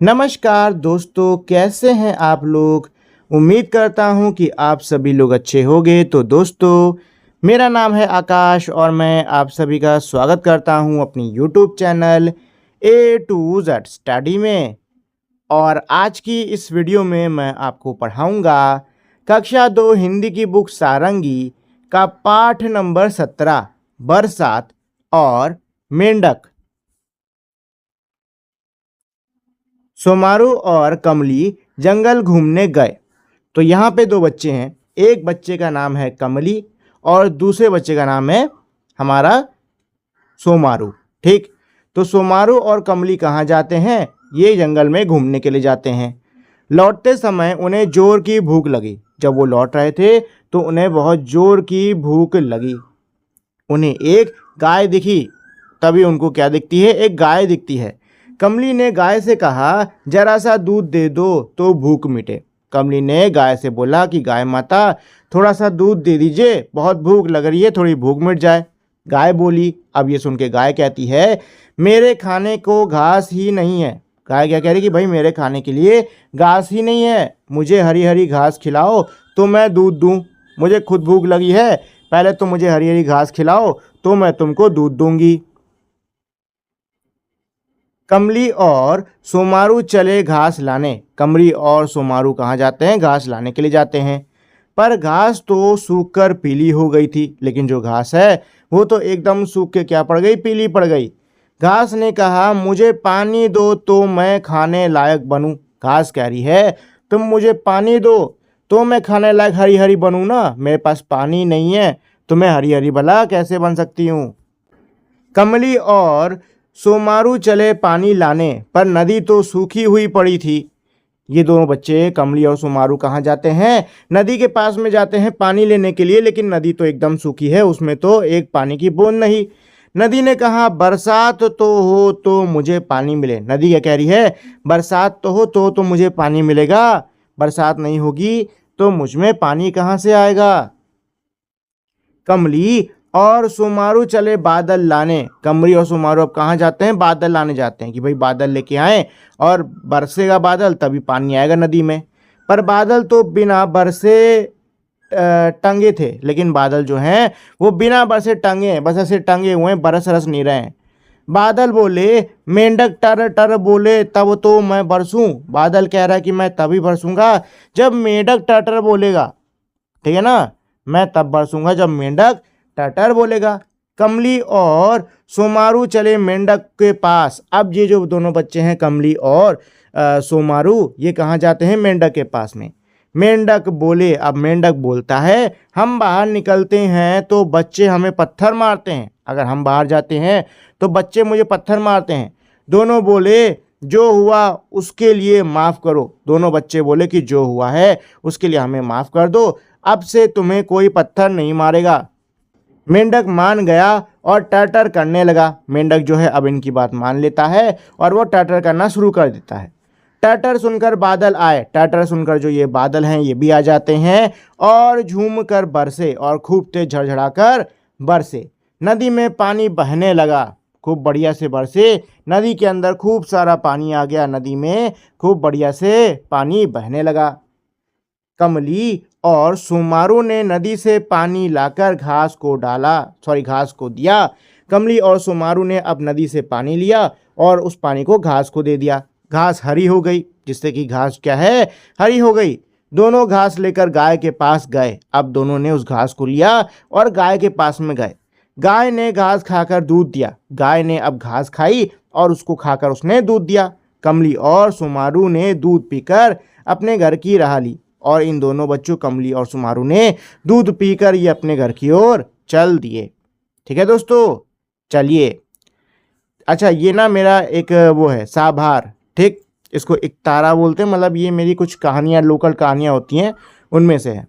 नमस्कार दोस्तों, कैसे हैं आप लोग। उम्मीद करता हूं कि आप सभी लोग अच्छे होंगे। तो दोस्तों, मेरा नाम है आकाश और मैं आप सभी का स्वागत करता हूं अपनी YouTube channel A to Z study में। और आज की इस वीडियो में मैं आपको पढ़ाऊंगा कक्षा 2 हिंदी की बुक सारंगी का पाठ नंबर 17 बरसात और मेंढक। सोमारू और कमली जंगल घूमने गए। तो यहाँ पे दो बच्चे हैं, एक बच्चे का नाम है कमली और दूसरे बच्चे का नाम है हमारा सोमारू। ठीक, तो सोमारू और कमली कहाँ जाते हैं? ये जंगल में घूमने के लिए जाते हैं। लौटते समय उन्हें जोर की भूख लगी। जब वो लौट रहे थे तो उन्हें बहुत जोर की भूख लगी। उन्हें एक गाय दिखी। तभी उनको क्या दिखती है? एक गाय दिखती है। कमली ने गाय से कहा, जरा सा दूध दे दो तो भूख मिटे। कमली ने गाय से बोला कि गाय माता, थोड़ा सा दूध दे दीजिए, बहुत भूख लग रही है, थोड़ी भूख मिट जाए। गाय बोली। अब ये सुन के गाय कहती है, मेरे खाने को घास ही नहीं है। गाय क्या कह रही कि भाई मेरे खाने के लिए घास ही नहीं है, मुझे हरी हरी घास खिलाओ तो मैं दूध दूं। मुझे खुद भूख लगी है, पहले तो मुझे हरी हरी घास खिलाओ तो मैं तुमको दूध दूंगी। कमली और सोमारू चले घास लाने। कमली और सोमारू कहाँ जाते हैं? घास लाने के लिए जाते हैं। पर घास तो सूख कर पीली हो गई थी, लेकिन जो घास है वो तो एकदम सूख के क्या पड़ गई? पीली पड़ गई। घास ने कहा, मुझे पानी दो तो मैं खाने लायक बनूं। घास कह रही है, तुम मुझे पानी दो तो मैं खाने लायक हरी हरी बनूं ना, मेरे पास पानी नहीं है तो मैं हरी हरी भला कैसे बन सकती हूँ। कमली और सोमारू चले पानी लाने, पर नदी तो सूखी हुई पड़ी थी। ये दोनों बच्चे कमली और सोमारू कहाँ जाते हैं? नदी के पास में जाते हैं पानी लेने के लिए, लेकिन नदी तो एकदम सूखी है, उसमें तो एक पानी की बूंद नहीं। नदी ने कहा, बरसात तो हो तो मुझे पानी मिले। नदी क्या कह रही है? बरसात तो हो तो मुझे पानी मिलेगा, बरसात नहीं होगी तो मुझ में पानी कहाँ से आएगा। कमली और सोमारू चले बादल लाने। कमली और सोमारू अब कहाँ जाते हैं? बादल लाने जाते हैं कि भाई बादल लेके आए और बरसेगा बादल तभी पानी आएगा नदी में। पर बादल तो बिना बरसे टंगे थे, लेकिन बादल जो हैं वो बिना बरसे टंगे हैं, बस ऐसे टंगे हुए हैं, बरस रस नहीं रहे हैं। बादल बोले, मेंढक टर टर बोले तब तो मैं बरसूं। बादल कह रहा है कि मैं तभी बरसूंगा जब मेंढक टर टर बोलेगा। ठीक है ना, मैं तब बरसूंगा जब मेंढक टटर बोलेगा। कमली और सोमारू चले मेंढक के पास। अब ये जो दोनों बच्चे हैं कमली और सोमारू, ये कहाँ जाते हैं? मेंढक के पास में। मेंढक बोले। अब मेंढक बोलता है, हम बाहर निकलते हैं तो बच्चे हमें पत्थर मारते हैं। अगर हम बाहर जाते हैं तो बच्चे मुझे पत्थर मारते हैं। दोनों बोले, जो हुआ उसके लिए माफ़ करो। दोनों बच्चे बोले कि जो हुआ है उसके लिए हमें माफ़ कर दो, अब से तुम्हें कोई पत्थर नहीं मारेगा। मेंढक मान गया और टर्टर करने लगा। मेंढक जो है अब इनकी बात मान लेता है और वो टर्टर करना शुरू कर देता है। टर्टर सुनकर बादल आए। टर्टर सुनकर जो ये बादल हैं ये भी आ जाते हैं और झूम कर बरसे और खूब तेज झड़झड़ा कर बरसे। नदी में पानी बहने लगा, खूब बढ़िया से बरसे। नदी के अंदर खूब सारा पानी आ गया, नदी में खूब बढ़िया से पानी बहने लगा। कमली और सोमारू ने नदी से पानी लाकर घास को दिया। कमली और सोमारू ने अब नदी से पानी लिया और उस पानी को घास को दे दिया। घास हरी हो गई, जिससे कि घास क्या है? हरी हो गई। दोनों घास लेकर गाय के पास गए। अब दोनों ने उस घास को लिया और गाय के पास में गए। गाय ने घास खाकर दूध दिया। गाय ने अब घास खाई और उसको खाकर उसने दूध दिया। कमली और सोमारू ने दूध पीकर अपने घर की राह ली और इन दोनों बच्चों कमली और सोमारू ने दूध पीकर ये अपने घर की ओर चल दिए। ठीक है दोस्तों, चलिए। अच्छा, ये ना मेरा एक वो है साभार। ठीक, इसको एक तारा बोलते हैं, मतलब ये मेरी कुछ कहानियाँ, लोकल कहानियाँ होती हैं, उनमें से है।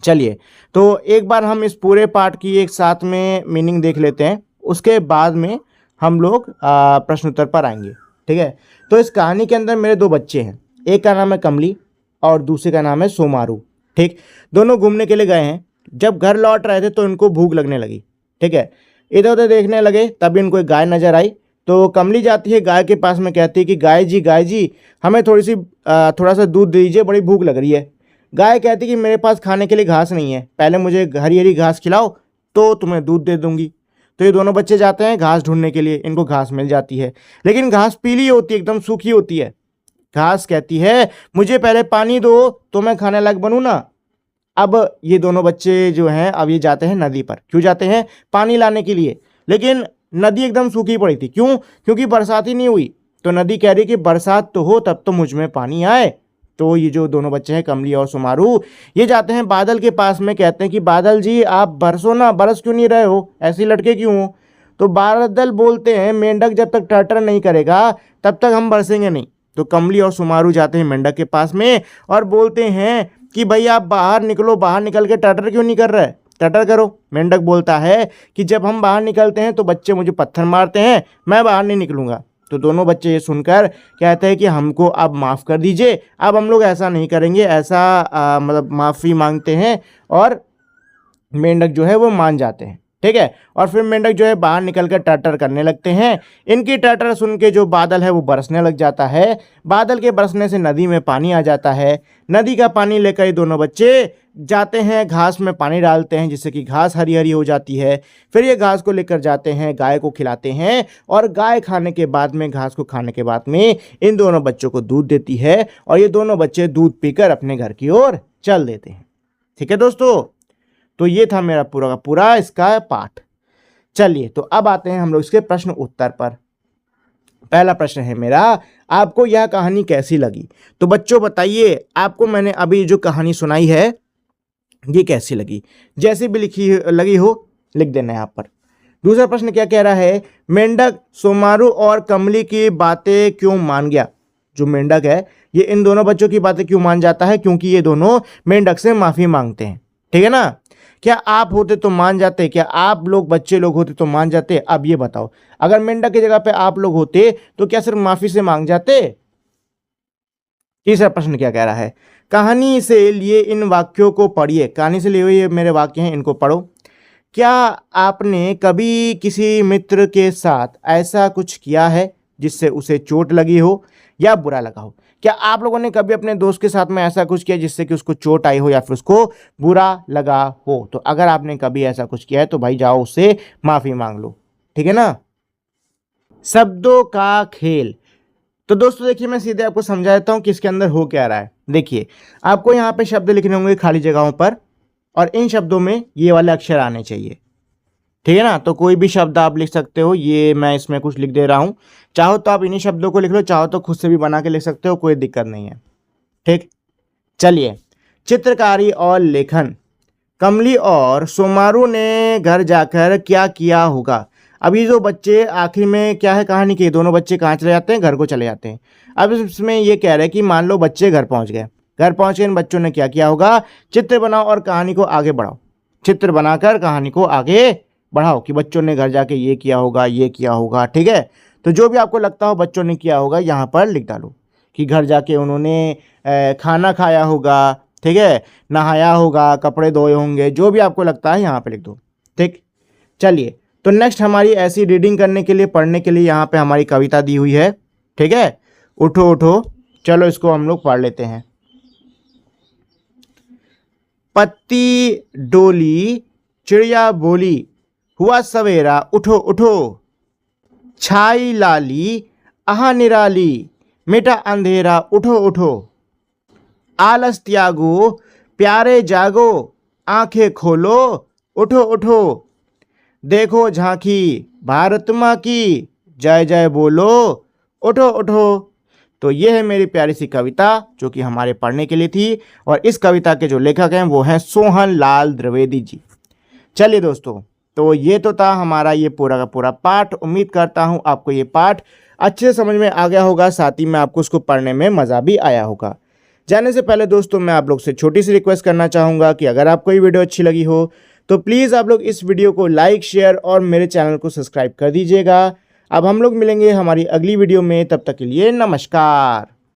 चलिए, तो एक बार हम इस पूरे पाठ की एक साथ में मीनिंग देख लेते हैं, उसके बाद में हम लोग प्रश्न उत्तर पर आएंगे। ठीक है, तो इस कहानी के अंदर मेरे दो बच्चे हैं, एक का नाम है कमली और दूसरे का नाम है सोमारू। ठीक, दोनों घूमने के लिए गए हैं। जब घर लौट रहे थे तो इनको भूख लगने लगी। ठीक है, इधर उधर देखने लगे, तभी इनको एक गाय नजर आई। तो कमली जाती है गाय के पास में, कहती है कि गाय जी हमें थोड़ा सा दूध दे दीजिए, बड़ी भूख लग रही है। गाय कहती है कि मेरे पास खाने के लिए घास नहीं है, पहले मुझे हरी हरी घास खिलाओ तो तुम्हें दूध दे दूंगी। तो ये दोनों बच्चे जाते हैं घास ढूंढने के लिए, इनको घास मिल जाती है, लेकिन घास पीली होती है, एकदम सूखी होती है। घास कहती है मुझे पहले पानी दो तो मैं खाने लायक बनूं ना। अब ये दोनों बच्चे जो हैं अब ये जाते हैं नदी पर। क्यों जाते हैं? पानी लाने के लिए। लेकिन नदी एकदम सूखी पड़ी थी। क्यों? क्योंकि बरसात ही नहीं हुई। तो नदी कह रही कि बरसात तो हो तब तो मुझ में पानी आए। तो ये जो दोनों बच्चे हैं कमली और सुमारू, ये जाते हैं बादल के पास में, कहते हैं कि बादल जी आप बरसो ना, बरस क्यों नहीं रहे हो, ऐसे ही लटके क्यों हो? तो बादल बोलते हैं मेंढक जब तक टर्टर नहीं करेगा तब तक हम बरसेंगे नहीं। तो कमली और सुमारू जाते हैं मेंढक के पास में और बोलते हैं कि भाई आप बाहर निकलो, बाहर निकल के टर्टर क्यों नहीं कर रहे, टर्टर करो। मेंढक बोलता है कि जब हम बाहर निकलते हैं तो बच्चे मुझे पत्थर मारते हैं, मैं बाहर नहीं निकलूंगा। तो दोनों बच्चे ये सुनकर कहते हैं कि हमको अब माफ़ कर दीजिए, अब हम लोग ऐसा नहीं करेंगे, ऐसा मतलब माफ़ी मांगते हैं। और मेंढक जो है वो मान जाते हैं। ठीक है। और फिर मेंढक जो है बाहर निकलकर टर्टर करने लगते हैं। इनकी टर्टर सुन के जो बादल है वो बरसने लग जाता है। बादल के बरसने से नदी में पानी आ जाता है। नदी का पानी लेकर ये दोनों बच्चे जाते हैं, घास में पानी डालते हैं जिससे कि घास हरी हरी हो जाती है। फिर ये घास को लेकर जाते हैं, गाय को खिलाते हैं और गाय खाने के बाद में, घास को खाने के बाद में इन दोनों बच्चों को दूध देती है और ये दोनों बच्चे दूध पीकर अपने घर की ओर चल देते हैं। ठीक है दोस्तों, तो ये था मेरा पूरा का पूरा इसका पाठ। चलिए तो अब आते हैं हम लोग इसके प्रश्न उत्तर पर। पहला प्रश्न है मेरा, आपको यह कहानी कैसी लगी? तो बच्चों बताइए, आपको मैंने अभी जो कहानी सुनाई है ये कैसी लगी? जैसी भी लगी हो लिख देना यहाँ पर। दूसरा प्रश्न क्या कह रहा है, मेंढक सुमारू और कमली की बातें क्यों मान गया? जो मेंढक है ये इन दोनों बच्चों की बातें क्यों मान जाता है? क्योंकि ये दोनों मेंढक से माफी मांगते हैं। ठीक है ना? क्या आप होते तो मान जाते? क्या आप लोग बच्चे लोग होते तो मान जाते? अब ये बताओ, अगर मेंढक की जगह पे आप लोग होते तो क्या सिर्फ माफी से मांग जाते? तीसरा प्रश्न क्या कह रहा है, कहानी से लिए इन वाक्यों को पढ़िए। कहानी से लिए हुए मेरे वाक्य हैं, इनको पढ़ो। क्या आपने कभी किसी मित्र के साथ ऐसा कुछ किया है जिससे उसे चोट लगी हो या बुरा लगा हो? क्या आप लोगों ने कभी अपने दोस्त के साथ में ऐसा कुछ किया जिससे कि उसको चोट आई हो या फिर उसको बुरा लगा हो? तो अगर आपने कभी ऐसा कुछ किया है तो भाई जाओ उससे माफी मांग लो। ठीक है ना? शब्दों का खेल। तो दोस्तों देखिए, मैं सीधे आपको समझा देता हूं कि इसके अंदर हो क्या रहा है। देखिए, आपको यहाँ पे शब्द लिखने होंगे खाली जगहों पर और इन शब्दों में ये वाले अक्षर आने चाहिए। ठीक है ना? तो कोई भी शब्द आप लिख सकते हो, ये मैं इसमें कुछ लिख दे रहा हूं। चाहो तो आप इन्हीं शब्दों को लिख लो, चाहो तो खुद से भी बना के लिख सकते हो, कोई दिक्कत नहीं है। ठीक, चलिए। चित्रकारी और लेखन। कमली और सोमारू ने घर जाकर क्या किया होगा? अभी जो बच्चे आखिर में क्या है कहानी के, दोनों बच्चे कहाँ चले जाते हैं? घर को चले जाते हैं। अब इसमें ये कह रहे हैं कि मान लो बच्चे घर पहुंच गए। घर पहुंच के इन बच्चों ने क्या किया होगा? चित्र बनाओ और कहानी को आगे बढ़ाओ। चित्र बनाकर कहानी को आगे बढ़ाओ कि बच्चों ने घर जाके ये किया होगा, ये किया होगा। ठीक है? तो जो भी आपको लगता हो बच्चों ने किया होगा यहाँ पर लिख डालो कि घर जाके उन्होंने खाना खाया होगा, ठीक है, नहाया होगा, कपड़े धोए होंगे, जो भी आपको लगता है यहाँ पे लिख दो। ठीक, चलिए। तो नेक्स्ट हमारी ऐसी रीडिंग करने के लिए, पढ़ने के लिए यहाँ पे हमारी कविता दी हुई है। ठीक है, उठो उठो, चलो इसको हम लोग पढ़ लेते हैं। पत्ती डोली, चिड़िया बोली, हुआ सवेरा उठो उठो, छाई लाली आहा निराली, मिटा अंधेरा उठो उठो, आलस त्यागो प्यारे जागो, आंखें खोलो उठो उठो, देखो झांकी भारत माँ की, जय जय बोलो उठो उठो। तो ये है मेरी प्यारी सी कविता जो कि हमारे पढ़ने के लिए थी और इस कविता के जो लेखक हैं वो हैं सोहन लाल द्विवेदी जी। चलिए दोस्तों, तो ये तो था हमारा ये पूरा का पूरा पाठ। उम्मीद करता हूँ आपको ये पाठ अच्छे से समझ में आ गया होगा, साथ ही में आपको उसको पढ़ने में मज़ा भी आया होगा। जाने से पहले दोस्तों मैं आप लोग से छोटी सी रिक्वेस्ट करना चाहूँगा कि अगर आपको ये वीडियो अच्छी लगी हो तो प्लीज़ आप लोग इस वीडियो को लाइक, शेयर और मेरे चैनल को सब्सक्राइब कर दीजिएगा। अब हम लोग मिलेंगे हमारी अगली वीडियो में, तब तक के लिए नमस्कार।